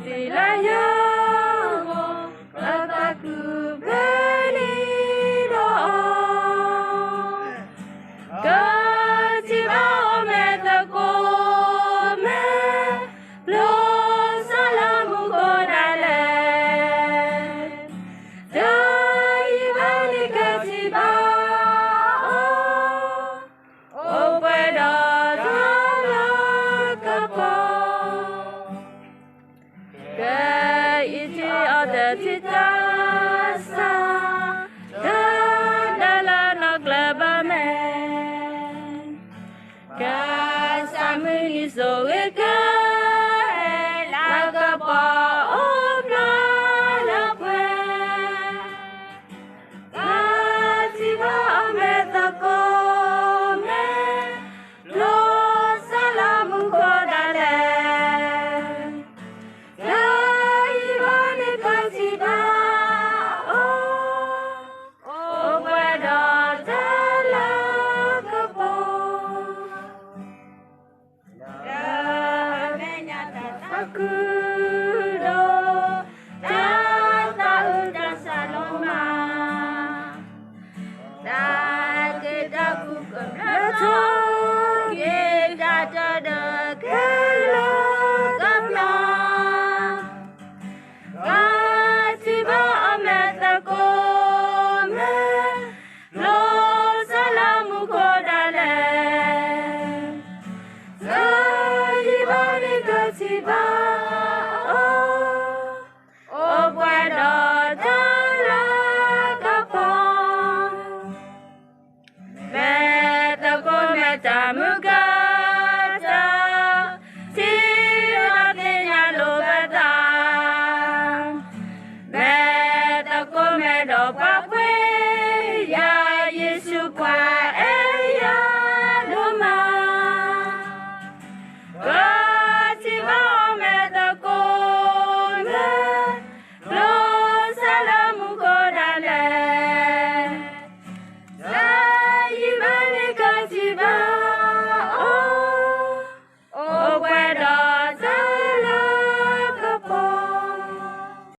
Tilayamu kataku beri doa Keciba ometako me Lo salamu kodale Jaibani keciba O puedo dalakapo Iti ada titasa dalam naglabame Kasamuni soeka lagapa obla lapwe Katiba ametako me lo salamu kodale Tiba